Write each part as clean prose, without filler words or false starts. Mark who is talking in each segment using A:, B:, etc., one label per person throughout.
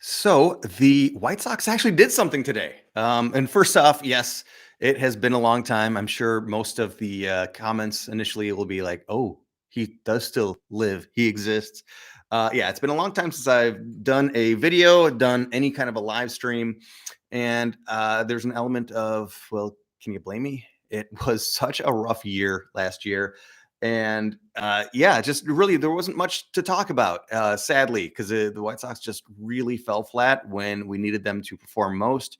A: So the White Sox actually did something today. And first off, yes, it has been a long time. I'm sure most of the comments initially will be like, "Oh, he does still live. He exists." Yeah, it's been a long time since I've done a video, done any kind of a live stream, and there's an element of, well, can you blame me? It was such a rough year last year. And yeah, just really there wasn't much to talk about, sadly, because the White Sox just really fell flat when we needed them to perform most.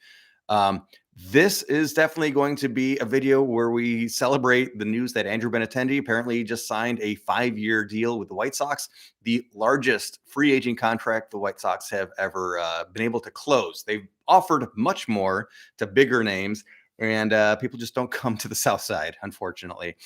A: Um, this is definitely going to be a video where we celebrate the news that Andrew Benintendi apparently just signed a 5-year deal with the White Sox, the largest free agent contract the White Sox have ever been able to close. They've offered much more to bigger names, and people just don't come to the South Side, unfortunately.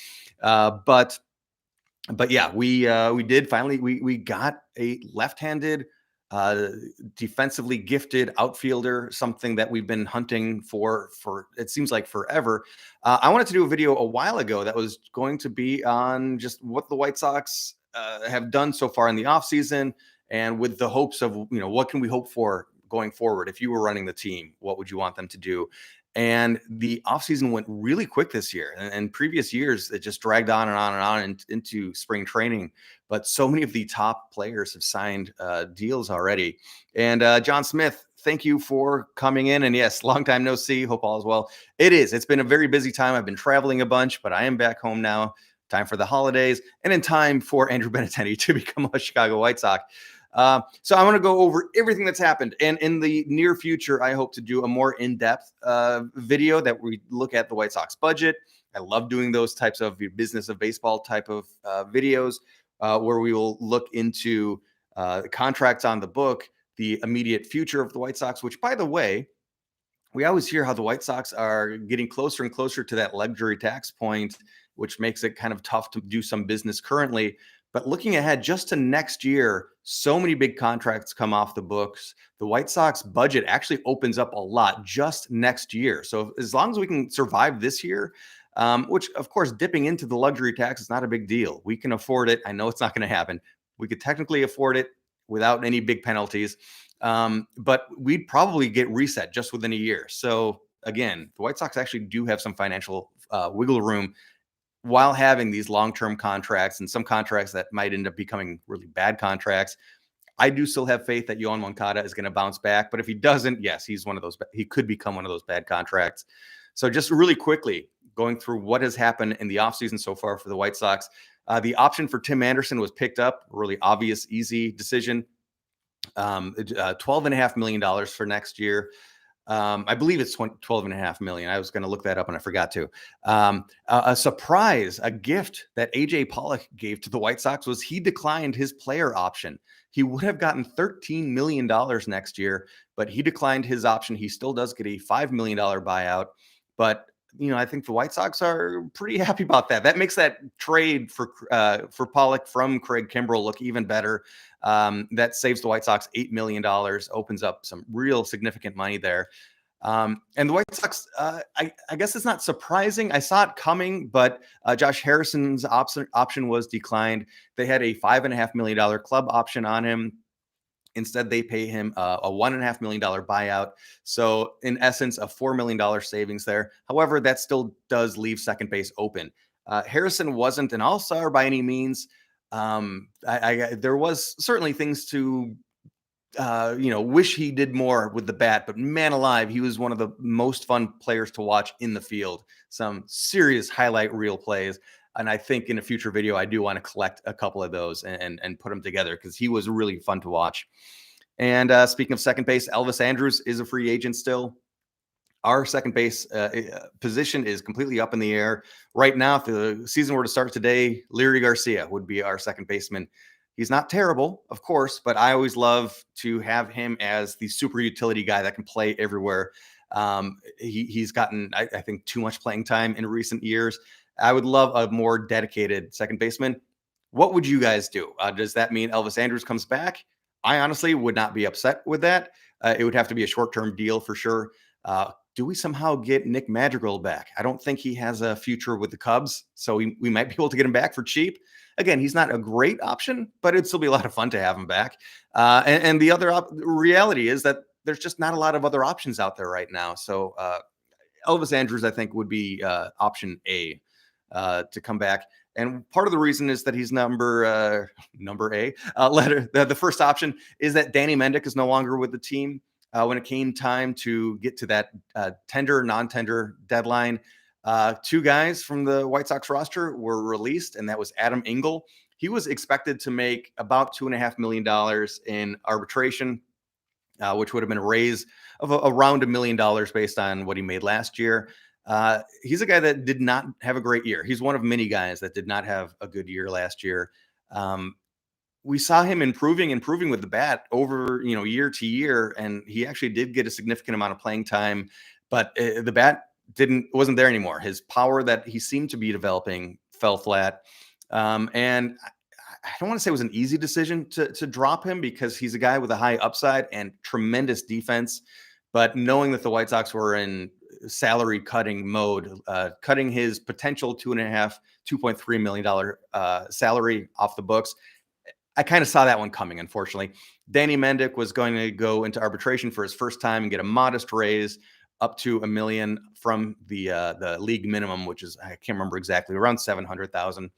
A: But yeah, we did finally we got a left-handed uh defensively gifted outfielder, something that we've been hunting for it seems like forever. I wanted to do a video a while ago that was going to be on just what the White Sox have done so far in the offseason, and with the hopes of, what can we hope for going forward. If you were running the team, what would you want them to do? And the offseason went really quick this year. And previous years, it just dragged on and on and on into spring training. But so many of the top players have signed deals already. And John Smith, thank you for coming in. And yes, long time no see. Hope all is well. It is. It's been a very busy time. I've been traveling a bunch, but I am back home now. Time for the holidays and in time for Andrew Benintendi to become a Chicago White Sox. So I want to go over everything that's happened. And in the near future, I hope to do a more in-depth video that we look at the White Sox budget. I love doing those types of business of baseball type of videos where we will look into the contracts on the book, the immediate future of the White Sox, which, by the way, we always hear how the White Sox are getting closer and closer to that luxury tax point, which makes it kind of tough to do some business currently. But looking ahead just to next year, so many big contracts come off the books. The White Sox budget actually opens up a lot just next year. So as long as we can survive this year, which of course, dipping into the luxury tax is not a big deal. We can afford it. I know it's not going to happen. We could technically afford it without any big penalties. But we'd probably get reset just within a year. So again, the White Sox actually do have some financial wiggle room while having these long-term contracts and some contracts that might end up becoming really bad contracts. I do still have faith that Yohan Moncada is going to bounce back, but if he doesn't, yes, he's one of those. He could become one of those bad contracts. So just really quickly going through what has happened in the offseason so far for the White Sox. The option for Tim Anderson was picked up. Really obvious, easy decision. $12.5 million for next year. I believe it's 12.5 million. I was going to look that up and I forgot to. A surprise, a gift that AJ Pollock gave to the White Sox was he declined his player option. He would have gotten $13 million next year, but he declined his option. He still does get a $5 million buyout, but I think the White Sox are pretty happy about that. That makes that trade for Pollock from Craig Kimbrell look even better. That saves the White Sox $8 million, opens up some real significant money there. And the White Sox, I guess it's not surprising. I saw it coming, but Josh Harrison's option was declined. They had a $5.5 million club option on him. Instead, they pay him a $1.5 million buyout. So, in essence, a $4 million savings there. However, that still does leave second base open. Harrison wasn't an all-star by any means. There was certainly things to wish he did more with the bat, but man alive, he was one of the most fun players to watch in the field. Some serious highlight reel plays. And I think in a future video, I do want to collect a couple of those and put them together because he was really fun to watch. And speaking of second base, Elvis Andrus is a free agent still. Our second base position is completely up in the air. Right now, if the season were to start today, Leary Garcia would be our second baseman. He's not terrible, of course, but I always love to have him as the super utility guy that can play everywhere. He's gotten, I think, too much playing time in recent years. I would love a more dedicated second baseman. What would you guys do? Does that mean Elvis Andrus comes back? I honestly would not be upset with that. It would have to be a short-term deal for sure. do we somehow get Nick Madrigal back? I don't think he has a future with the Cubs, so we might be able to get him back for cheap. Again, he's not a great option, but it'd still be a lot of fun to have him back. And the other reality is that there's just not a lot of other options out there right now. So Elvis Andrus, I think, would be option A to come back. And part of the reason is that he's number A. The first option is that Danny Mendick is no longer with the team. When it came time to get to that tender, non-tender deadline, two guys from the White Sox roster were released, and that was Adam Engel. He was expected to make about $2.5 million in arbitration, which would have been a raise of around $1 million based on what he made last year. He's a guy that did not have a great year. He's one of many guys that did not have a good year last year. We saw him improving with the bat over, year to year, and he actually did get a significant amount of playing time, but the bat wasn't there anymore. His power that he seemed to be developing fell flat. And I don't want to say it was an easy decision to drop him, because he's a guy with a high upside and tremendous defense. But knowing that the White Sox were in salary cutting mode, cutting his potential $2.3 million salary off the books, I kind of saw that one coming, unfortunately. Danny Mendick was going to go into arbitration for his first time and get a modest raise up to $1 million from the league minimum, which is, I can't remember exactly, around $700,000.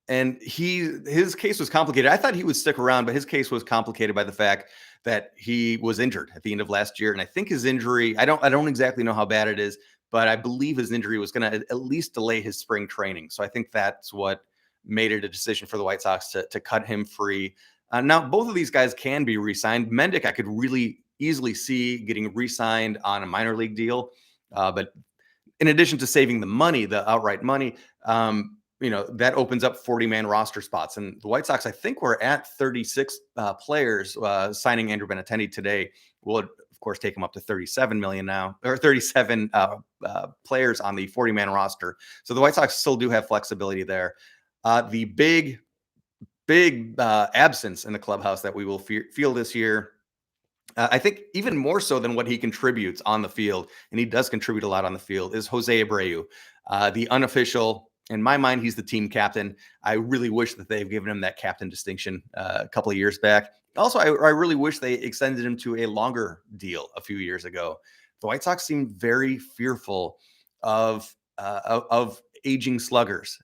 A: And his case was complicated. I thought he would stick around, but his case was complicated by the fact that he was injured at the end of last year. And I think his injury, I don't exactly know how bad it is, but I believe his injury was going to at least delay his spring training. So I think that's what made it a decision for the White Sox to cut him free. Now, both of these guys can be re-signed. Mendick, I could really easily see getting re-signed on a minor league deal. But in addition to saving the money, the outright money, that opens up 40-man roster spots. And the White Sox, I think, we're at 36 players. Signing Andrew Benintendi today will, of course, take him up to 37 million now, or 37 players on the 40-man roster. So the White Sox still do have flexibility there. The big absence in the clubhouse that we will feel this year, I think even more so than what he contributes on the field, and he does contribute a lot on the field, is Jose Abreu, the unofficial. In my mind, he's the team captain. I really wish that they've given him that captain distinction a couple of years back. Also, I really wish they extended him to a longer deal a few years ago. The White Sox seem very fearful of aging sluggers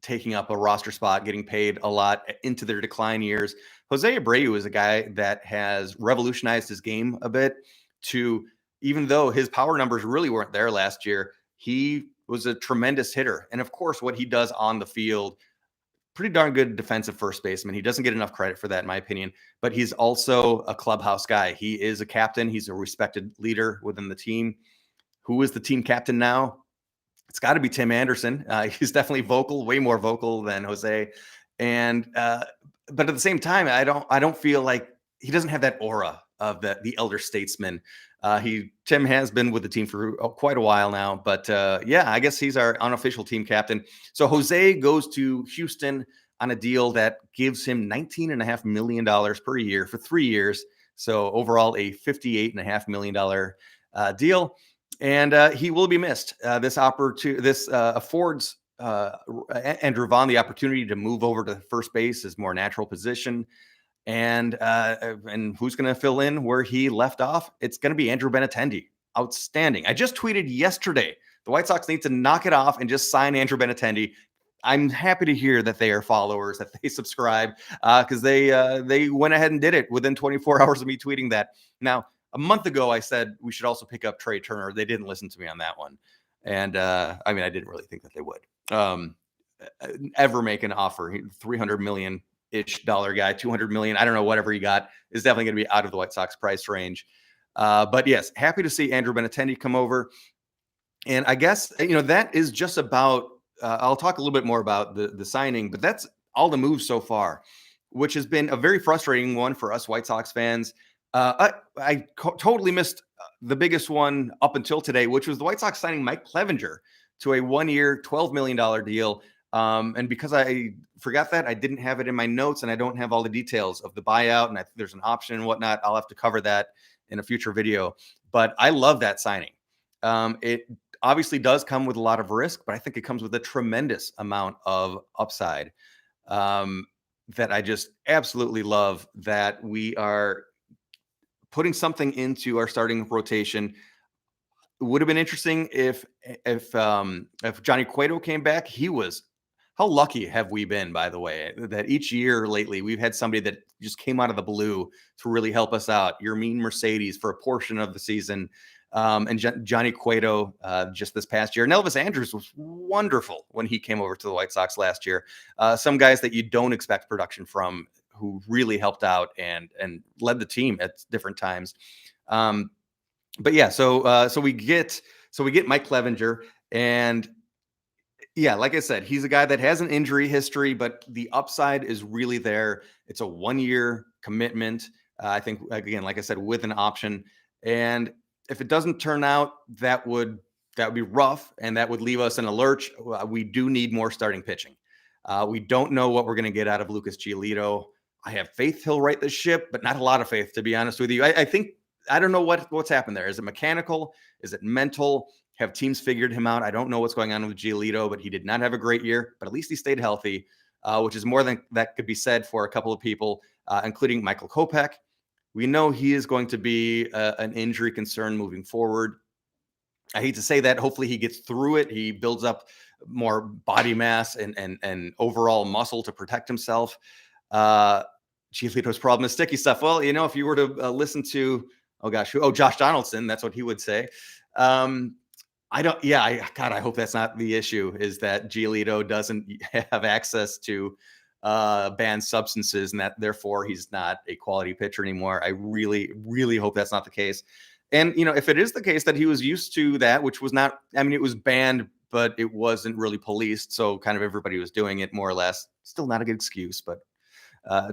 A: taking up a roster spot, getting paid a lot into their decline years. Jose Abreu is a guy that has revolutionized his game a bit even though his power numbers really weren't there last year, he was a tremendous hitter. And of course, what he does on the field, pretty darn good defensive first baseman. He doesn't get enough credit for that, in my opinion, but he's also a clubhouse guy. He is a captain. He's a respected leader within the team. Who is the team captain now? It's got to be Tim Anderson. He's definitely vocal, way more vocal than Jose. And but at the same time, I don't feel like he doesn't have that aura of the elder statesman. Tim has been with the team for quite a while now, but I guess he's our unofficial team captain. So Jose goes to Houston on a deal that gives him $19.5 million per year for 3 years. So overall, a $58.5 million deal. And he will be missed. This affords Andrew Vaughn the opportunity to move over to first base, his more natural position. And who's going to fill in where he left off? It's going to be Andrew Benintendi. Outstanding. I just tweeted yesterday, the White Sox need to knock it off and just sign Andrew Benintendi. I'm happy to hear that they are followers, that they subscribe, because they went ahead and did it within 24 hours of me tweeting that. Now, a month ago, I said we should also pick up Trey Turner. They didn't listen to me on that one. And I didn't really think that they would ever make an offer. $300 million-ish guy, $200 million, I don't know, whatever he got is definitely going to be out of the White Sox price range. But yes, happy to see Andrew Benintendi come over. And I guess, that is just about, I'll talk a little bit more about the signing, but that's all the moves so far, which has been a very frustrating one for us White Sox fans. I totally missed the biggest one up until today, which was the White Sox signing Mike Clevenger to a 1-year, $12 million deal. And because I forgot that, I didn't have it in my notes, and I don't have all the details of the buyout, and there's an option and whatnot. I'll have to cover that in a future video. But I love that signing. It obviously does come with a lot of risk, but I think it comes with a tremendous amount of upside. That I just absolutely love, that we are putting something into our starting rotation. It would have been interesting if Johnny Cueto came back. How lucky have we been, by the way, that each year lately we've had somebody that just came out of the blue to really help us out. Yermin Mercedes for a portion of the season, and Johnny Cueto just this past year. And Elvis Andrus was wonderful when he came over to the White Sox last year. Some guys that you don't expect production from, who really helped out and led the team at different times. But yeah, so we get Mike Clevenger, and yeah, like I said, he's a guy that has an injury history, but the upside is really there. It's a 1-year commitment. I think, again, like I said, with an option. And if it doesn't turn out, that would be rough, and that would leave us in a lurch. We do need more starting pitching. We don't know what we're going to get out of Lucas Giolito. I have faith he'll right the ship, but not a lot of faith, to be honest with you. I think, I don't know what's happened there. Is it mechanical? Is it mental? Have teams figured him out? I don't know what's going on with Giolito, but he did not have a great year. But at least he stayed healthy, which is more than that could be said for a couple of people, including Michael Kopech. We know he is going to be an injury concern moving forward. I hate to say that. Hopefully he gets through it. He builds up more body mass and overall muscle to protect himself. Giolito's problem is sticky stuff. Well, if you were to listen to, Josh Donaldson, that's what he would say. I hope that's not the issue, is that Giolito doesn't have access to banned substances, and that therefore he's not a quality pitcher anymore. I really, really hope that's not the case. And, if it is the case that he was used to that, which was not, it was banned, but it wasn't really policed. So kind of everybody was doing it more or less. Still not a good excuse, but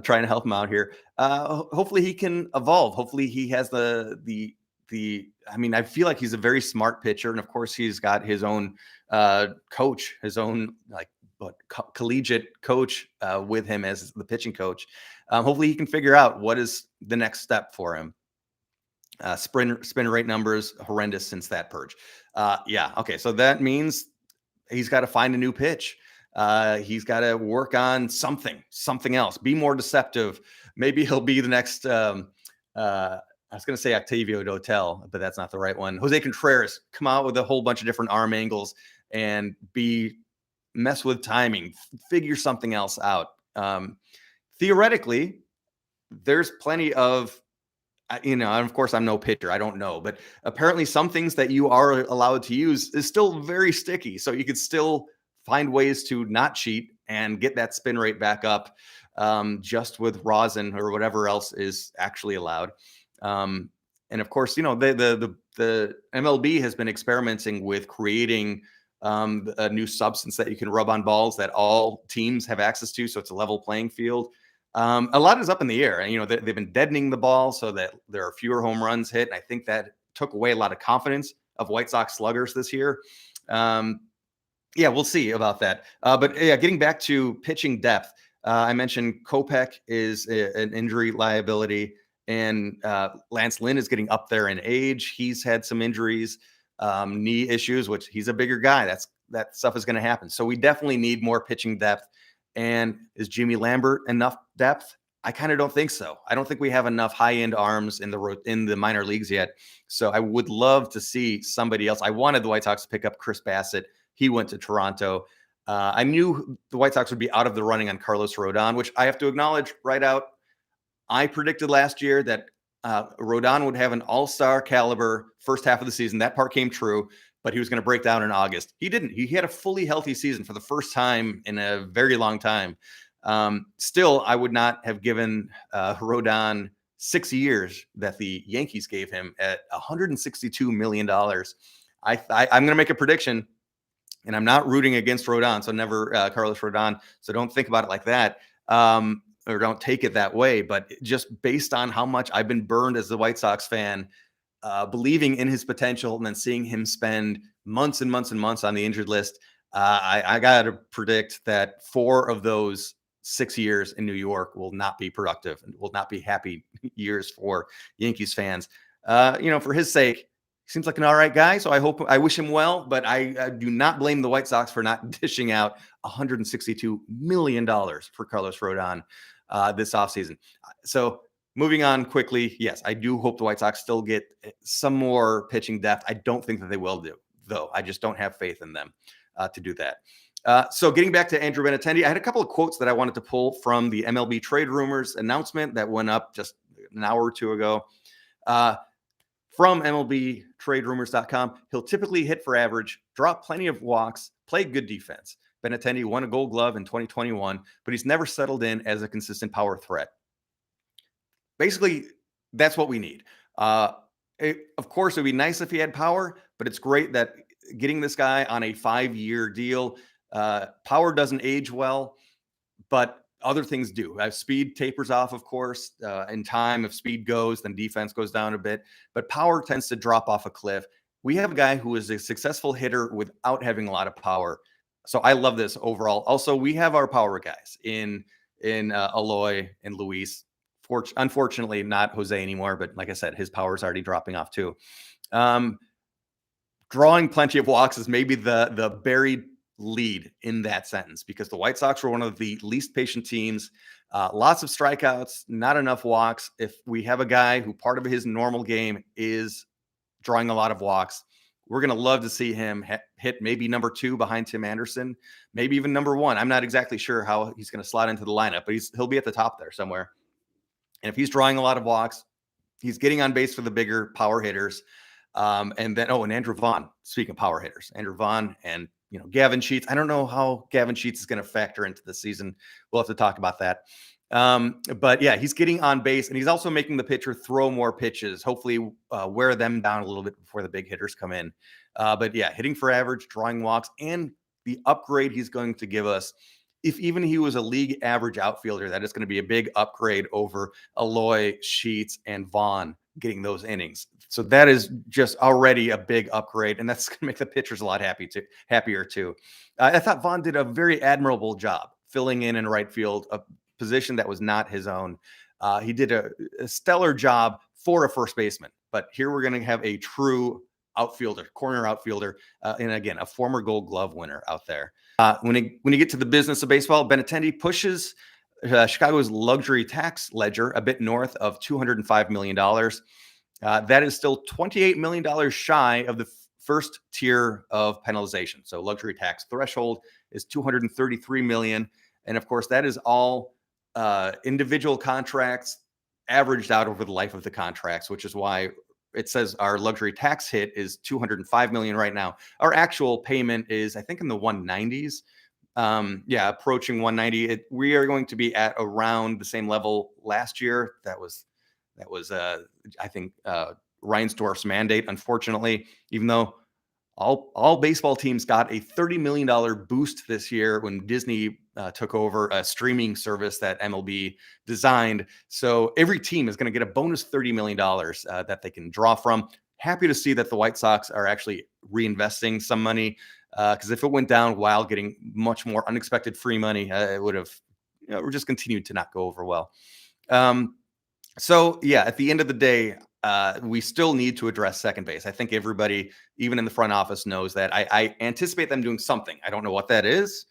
A: trying to help him out here. Hopefully he can evolve. Hopefully he has I feel like he's a very smart pitcher. And of course he's got his own coach, his own collegiate coach with him as the pitching coach. Hopefully he can figure out what is the next step for him. Spin rate numbers horrendous since that purge. Okay. So that means he's got to find a new pitch. He's got to work on something else, be more deceptive. Maybe he'll be the next, I was going to say Octavio Dotel, but that's not the right one. Jose Contreras, come out with a whole bunch of different arm angles and mess with timing, figure something else out. Theoretically, there's plenty of, and of course I'm no pitcher, I don't know, but apparently some things that you are allowed to use is still very sticky. So you could still find ways to not cheat and get that spin rate back up, just with rosin or whatever else is actually allowed. And of course, the MLB has been experimenting with creating a new substance that you can rub on balls that all teams have access to. So it's a level playing field. A lot is up in the air, and they've been deadening the ball so that there are fewer home runs hit. And I think that took away a lot of confidence of White Sox sluggers this year. We'll see about that. But getting back to pitching depth, I mentioned Kopech is an injury liability, and Lance Lynn is getting up there in age. He's had some injuries, knee issues, which he's a bigger guy. That stuff is going to happen. So we definitely need more pitching depth. And is Jimmy Lambert enough depth? I kind of don't think so. I don't think we have enough high-end arms in the minor leagues yet. So I would love to see somebody else. I wanted the White Sox to pick up Chris Bassett. He went to Toronto. I knew the White Sox would be out of the running on Carlos Rodon, which I have to acknowledge right out. I predicted last year that Rodon would have an all-star caliber first half of the season. That part came true, but he was going to break down in August. He didn't. He had a fully healthy season for the first time in a very long time. Still, I would not have given Rodon 6 years that the Yankees gave him at $162 million. I'm going to make a prediction, and I'm not rooting against Rodon, so never Carlos Rodon. So don't think about it like that, or don't take it that way. But just based on how much I've been burned as a White Sox fan, believing in his potential and then seeing him spend months and months and months on the injured list, I got to predict that 4 of those 6 years in New York will not be productive and will not be happy years for Yankees fans. For his sake, he seems like an all right guy. So I wish him well, but I do not blame the White Sox for not dishing out $162 million for Carlos Rodon this offseason. So moving on quickly, yes, I do hope the White Sox still get some more pitching depth. I don't think that they will do, though. I just don't have faith in them to do that. So getting back to Andrew Benintendi, I had a couple of quotes that I wanted to pull from the MLB trade rumors announcement that went up just an hour or two ago. From MLBTradeRumors.com, he'll typically hit for average, drop plenty of walks, play good defense. Benintendi won a Gold Glove in 2021, but he's never settled in as a consistent power threat. Basically, that's what we need. Of course, it would be nice if he had power, but it's great that getting this guy on a 5-year deal, power doesn't age well, but other things do. Speed tapers off, of course. In time, if speed goes, then defense goes down a bit, but power tends to drop off a cliff. We have a guy who is a successful hitter without having a lot of power. So I love this overall. Also, we have our power guys in Aloy and Luis. Unfortunately, not Jose anymore, but like I said, his power is already dropping off too. Drawing plenty of walks is maybe the buried lead in that sentence, because the White Sox were one of the least patient teams. Lots of strikeouts, not enough walks. If we have a guy who part of his normal game is drawing a lot of walks, we're going to love to see him hit maybe number 2 behind Tim Anderson, maybe even number 1. I'm not exactly sure how he's going to slot into the lineup, but he'll be at the top there somewhere. And if he's drawing a lot of walks, he's getting on base for the bigger power hitters. And Andrew Vaughn, speaking of power hitters, Andrew Vaughn and Gavin Sheets. I don't know how Gavin Sheets is going to factor into the season. We'll have to talk about that. But yeah, he's getting on base, and he's also making the pitcher throw more pitches, hopefully wear them down a little bit before the big hitters come in. But yeah, hitting for average, drawing walks, and the upgrade he's going to give us. If even he was a league average outfielder, that is going to be a big upgrade over Aloy, Sheets, and Vaughn getting those innings. So that is just already a big upgrade, and that's going to make the pitchers a lot happier too. I thought Vaughn did a very admirable job filling in right field, a position that was not his own. He did a stellar job for a first baseman, but here we're going to have a true outfielder, corner outfielder, and again, a former Gold Glove winner out there. When you get to the business of baseball, Benintendi pushes Chicago's luxury tax ledger a bit north of $205 million. That is still $28 million shy of the first tier of penalization. So luxury tax threshold is $233 million. And of course, that is all individual contracts averaged out over the life of the contracts, which is why it says our luxury tax hit is $205 million right now. Our actual payment is, I think, in the 190s. Approaching 190. We are going to be at around the same level last year. That was I think Reinsdorf's mandate, unfortunately, even though all baseball teams got a $30 million boost this year when Disney took over a streaming service that MLB designed. So every team is going to get a bonus $30 million that they can draw from. Happy to see that the White Sox are actually reinvesting some money, because if it went down while getting much more unexpected free money, it would have just continued to not go over well. So yeah, at the end of the day, we still need to address second base. I think everybody, even in the front office, knows that. I anticipate them doing something. I don't know what that is.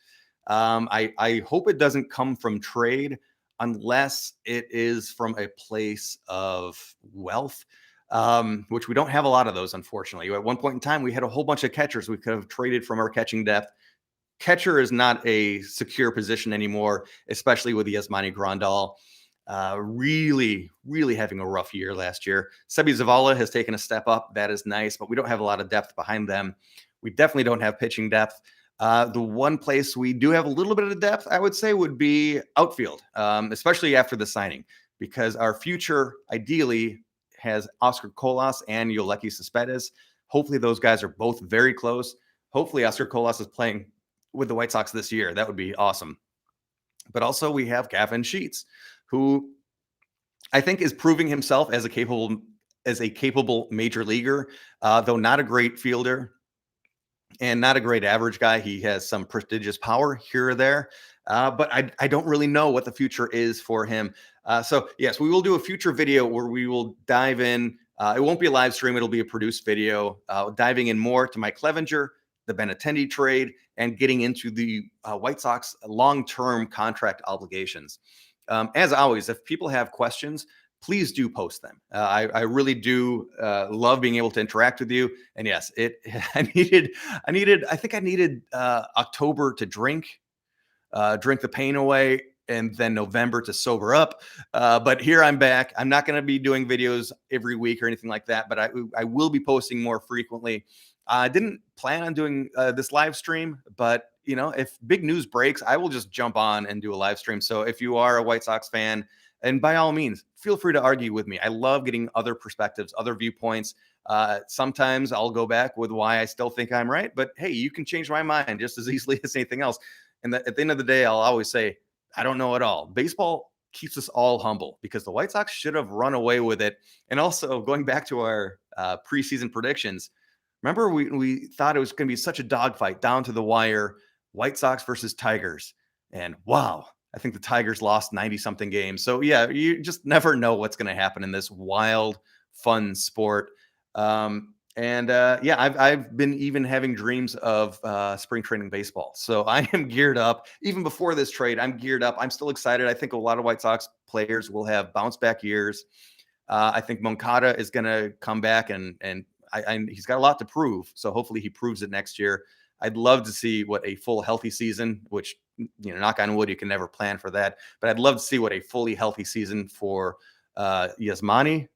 A: I hope it doesn't come from trade, unless it is from a place of wealth, which we don't have a lot of those, unfortunately. At one point in time, we had a whole bunch of catchers we could have traded from our catching depth. Catcher is not a secure position anymore, especially with Yasmani Grandal. Really, really having a rough year last year. Sebi Zavala has taken a step up. That is nice, but we don't have a lot of depth behind them. We definitely don't have pitching depth. The one place we do have a little bit of depth, I would say, would be outfield, especially after the signing, because our future ideally has Oscar Colas and Yoelqui Cespedes. Hopefully those guys are both very close. Hopefully Oscar Colas is playing with the White Sox this year. That would be awesome. But also we have Gavin Sheets, who I think is proving himself as a capable major leaguer, though not a great fielder. and not a great average guy. He has some prestigious power here or there, but I don't really know what the future is for him. So yes, we will do a future video where we will dive in. It won't be a live stream; it'll be a produced video, diving in more to Mike Clevenger, the Benintendi trade, and getting into the White Sox long-term contract obligations. As always, if people have questions, please do post them. I really do love being able to interact with you. And yes, I think I needed October to drink the pain away, and then November to sober up. But here I'm back. I'm not going to be doing videos every week or anything like that, but I will be posting more frequently. I didn't plan on doing this live stream, but if big news breaks, I will just jump on and do a live stream. So if you are a White Sox fan, and by all means, feel free to argue with me. I love getting other perspectives, other viewpoints. Sometimes I'll go back with why I still think I'm right, but hey, you can change my mind just as easily as anything else. And at the end of the day, I'll always say, I don't know at all. Baseball keeps us all humble because the White Sox should have run away with it. And also, going back to our preseason predictions, remember we thought it was going to be such a dogfight down to the wire, White Sox versus Tigers. And wow, I think the Tigers lost 90-something games. So yeah, you just never know what's going to happen in this wild, fun sport. I've been even having dreams of spring training baseball. So I am geared up. Even before this trade, I'm geared up. I'm still excited. I think a lot of White Sox players will have bounce back years. I think Moncada is going to come back, and he's got a lot to prove. So hopefully he proves it next year. I'd love to see what a full healthy season, which, knock on wood, you can never plan for that. But I'd love to see what a fully healthy season for Yasmani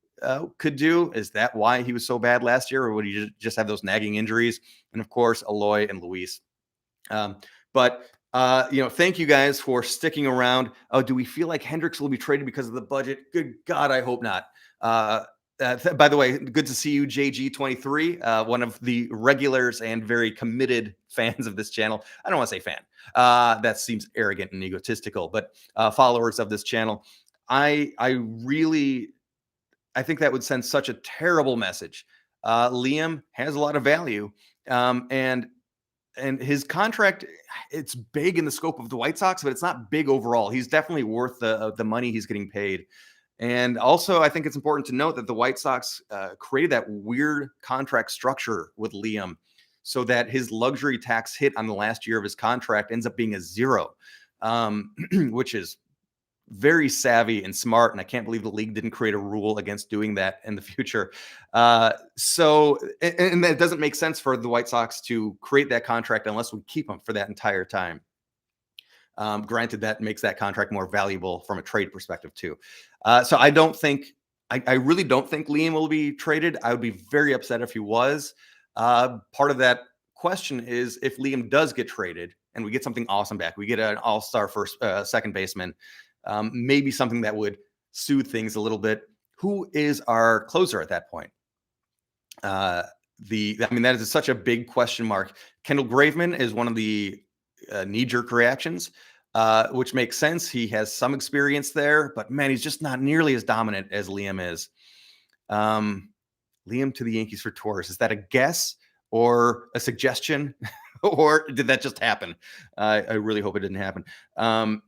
A: could do. Is that why he was so bad last year, or would he just have those nagging injuries? And of course, Aloy and Luis. Thank you guys for sticking around. Oh, do we feel like Hendricks will be traded because of the budget? Good God, I hope not. By the way, good to see you, JG23, one of the regulars and very committed fans of this channel. I don't want to say fan. That seems arrogant and egotistical, but followers of this channel. I think that would send such a terrible message. Liam has a lot of value, and his contract, it's big in the scope of the White Sox, but it's not big overall. He's definitely worth the money he's getting paid. And also, I think it's important to note that the White Sox created that weird contract structure with Liam so that his luxury tax hit on the last year of his contract ends up being a zero, which is very savvy and smart. And I can't believe the league didn't create a rule against doing that in the future. And that doesn't make sense for the White Sox to create that contract unless we keep him for that entire time. Granted, that makes that contract more valuable from a trade perspective too. So I really don't think Liam will be traded. I would be very upset if he was. Part of that question is if Liam does get traded and we get something awesome back, we get an all-star second baseman, maybe something that would soothe things a little bit. Who is our closer at that point? That is such a big question mark. Kendall Graveman is one of the knee-jerk reactions, which makes sense. He has some experience there, but man, he's just not nearly as dominant as Liam is. Liam to the Yankees for Torres. Is that a guess or a suggestion, or did that just happen? I really hope it didn't happen. For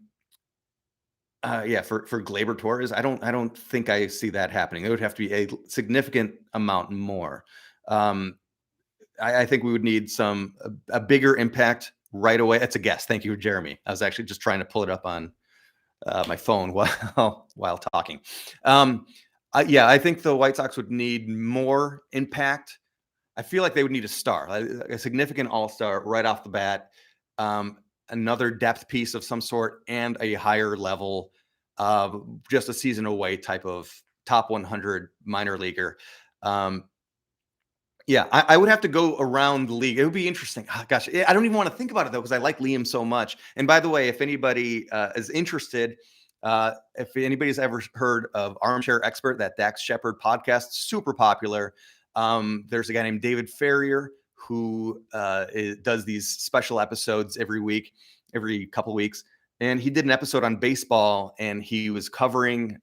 A: Gleyber Torres, I don't think I see that happening. It would have to be a significant amount more. I think we would need a bigger impact right away. That's a guess. Thank you, Jeremy. I was actually just trying to pull it up on my phone while talking. I think the White Sox would need more impact. I feel like they would need a star, a significant all-star right off the bat, another depth piece of some sort, and a higher level, just a season away type of top 100 minor leaguer. I would have to go around the league. It would be interesting. Oh, gosh, I don't even want to think about it, though, because I like Liam so much. And by the way, if anybody is interested, if anybody's ever heard of Armchair Expert, that Dax Shepard podcast, super popular. There's a guy named David Ferrier who does these special episodes every couple weeks. and he did an episode on baseball, and he was covering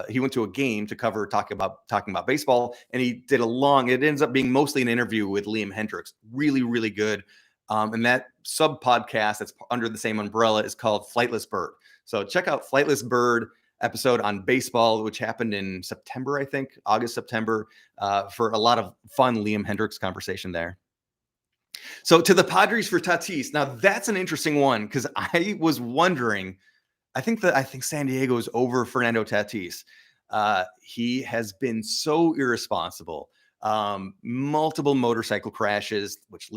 A: he went to a game to cover talking about baseball, and he did it ends up being mostly an interview with Liam Hendriks. Really, really good. And that sub podcast that's under the same umbrella is called Flightless Bird. So check out Flightless Bird episode on baseball, which happened in September, I think, August, September, for a lot of fun Liam Hendriks conversation there. So to the Padres for Tatis. Now that's an interesting one because I was wondering. I think San Diego is over Fernando Tatis. He has been so irresponsible. Multiple motorcycle crashes, which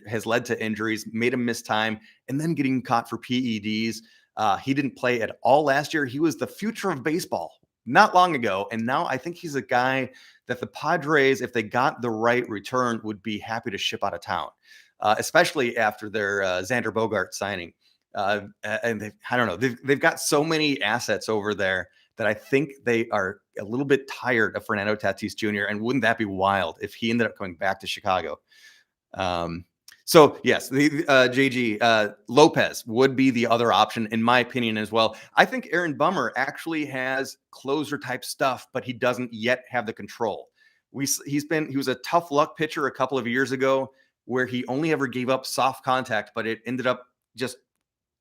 A: has led to injuries, made him miss time, and then getting caught for PEDs. He didn't play at all last year. He was the future of baseball not long ago, and now I think he's a guy that the Padres, if they got the right return, would be happy to ship out of town, especially after their Xander Bogart signing. And I don't know, they've got so many assets over there that I think they are a little bit tired of Fernando Tatis Jr. And wouldn't that be wild if he ended up coming back to Chicago? So yes, the JG Lopez would be the other option in my opinion as well. I think Aaron Bummer actually has closer type stuff, but he doesn't yet have the control. He was a tough luck pitcher a couple of years ago where he only ever gave up soft contact, but it ended up just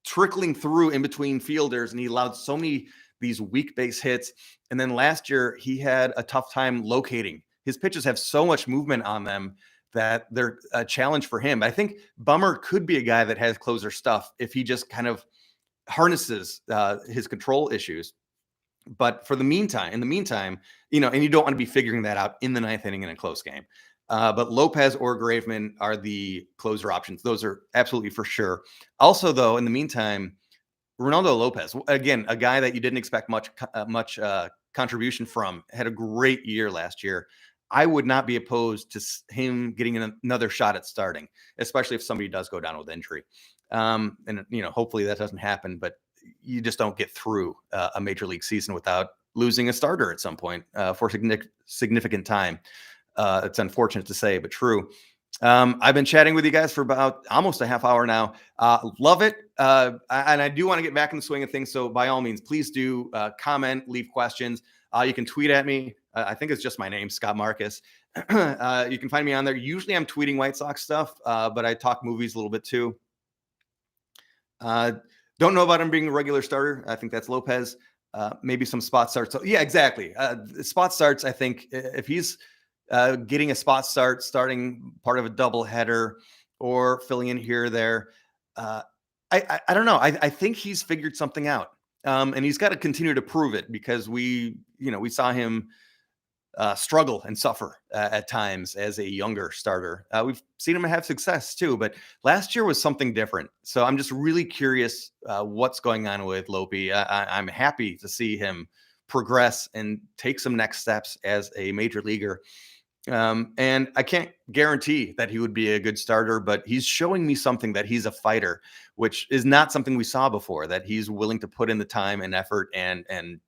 A: trickling through in between fielders, and he allowed so many these weak base hits. And then last year he had a tough time locating. His pitches have so much movement on them that they're a challenge for him. I think Bummer could be a guy that has closer stuff if he just kind of harnesses his control issues. But in the meantime, and you don't want to be figuring that out in the ninth inning in a close game. But Lopez or Graveman are the closer options. Those are absolutely for sure. Also, though, in the meantime, Ronaldo Lopez, again, a guy that you didn't expect much contribution from, had a great year last year. I would not be opposed to him getting another shot at starting, especially if somebody does go down with injury. And hopefully that doesn't happen, but you just don't get through a major league season without losing a starter at some point for significant time. It's unfortunate to say, but true. I've been chatting with you guys for about almost a half hour now. Love it. And I do want to get back in the swing of things. So by all means, please do comment, leave questions. You can tweet at me. I think it's just my name, Scott Marcus. You can find me on there. Usually I'm tweeting White Sox stuff, but I talk movies a little bit too. Don't know about him being a regular starter. I think that's Lopez. Maybe some spot starts. So, yeah, exactly. Spot starts, I think, if he's getting a spot start, starting part of a double header or filling in here or there. I don't know. I think he's figured something out. And he's got to continue to prove it because we saw him struggle and suffer at times as a younger starter. We've seen him have success too, but last year was something different. So I'm just really curious what's going on with Lopi. I'm happy to see him progress and take some next steps as a major leaguer. And I can't guarantee that he would be a good starter, but he's showing me something that he's a fighter, which is not something we saw before, that he's willing to put in the time and effort and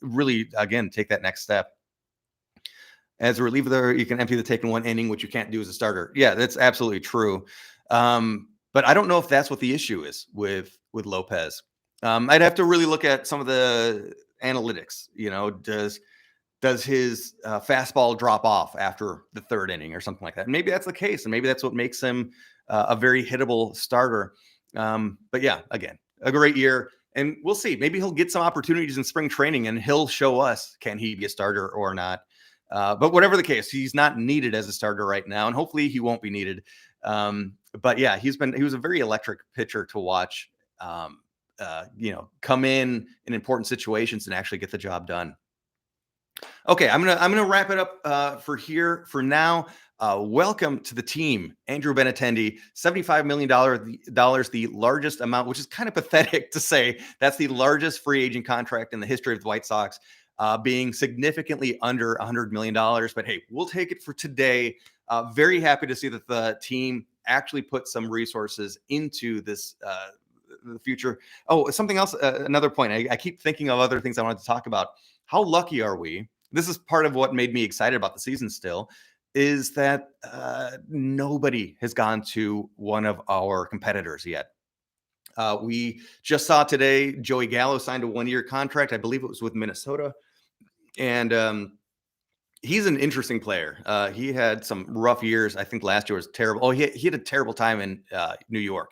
A: really, again, take that next step. As a reliever, you can empty the tape in one inning, which you can't do as a starter. Yeah, that's absolutely true. But I don't know if that's what the issue is with Lopez. I'd have to really look at some of the analytics. Does his fastball drop off after the third inning or something like that? And maybe that's the case, and maybe that's what makes him a very hittable starter. But yeah, again, a great year, and we'll see. Maybe he'll get some opportunities in spring training, and he'll show us, can he be a starter or not? But whatever the case, he's not needed as a starter right now, and hopefully he won't be needed. But yeah, he was a very electric pitcher to watch. Come in important situations and actually get the job done. Okay, I'm gonna wrap it up for now. Welcome to the team, Andrew Benintendi, $75 million, the largest amount, which is kind of pathetic to say. That's the largest free agent contract in the history of the White Sox, being significantly under $100 million. But hey, we'll take it for today. Very happy to see that the team actually put some resources into this the future. Oh, something else, another point. I keep thinking of other things I wanted to talk about. How lucky are we? This is part of what made me excited about the season still, is that nobody has gone to one of our competitors yet. We just saw today Joey Gallo signed a 1-year contract. I believe it was with Minnesota. And he's an interesting player. He had some rough years. I think last year was terrible. Oh, he had a terrible time in New York.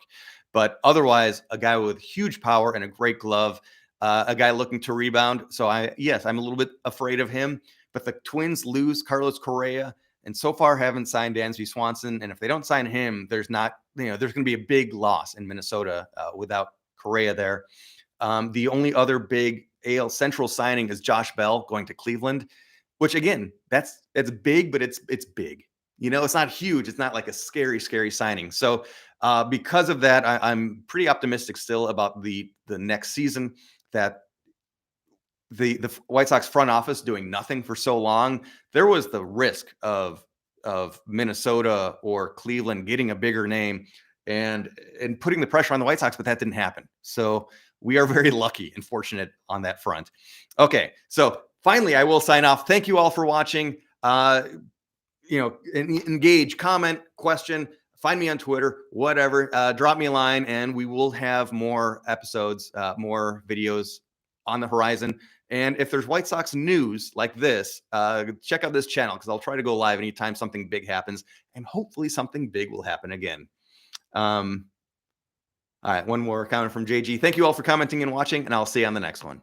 A: But otherwise, a guy with huge power and a great glove, a guy looking to rebound. So I'm a little bit afraid of him. But the Twins lose Carlos Correa, and so far haven't signed Dansby Swanson. And if they don't sign him, there's going to be a big loss in Minnesota without Correa there. The only other big AL Central signing is Josh Bell going to Cleveland, which again, it's big, but it's big. It's not huge. It's not like a scary signing. So because of that, I'm pretty optimistic still about the next season. That the White Sox front office doing nothing for so long, there was the risk of Minnesota or Cleveland getting a bigger name and putting the pressure on the White Sox, but that didn't happen. So we are very lucky and fortunate on that front. Okay, so finally, I will sign off. Thank you all for watching. Engage, comment, question. Find me on Twitter, whatever. Drop me a line, and we will have more episodes, more videos on the horizon. And if there's White Sox news like this, check out this channel because I'll try to go live anytime something big happens, and hopefully something big will happen again. All right, one more comment from JG. Thank you all for commenting and watching, and I'll see you on the next one.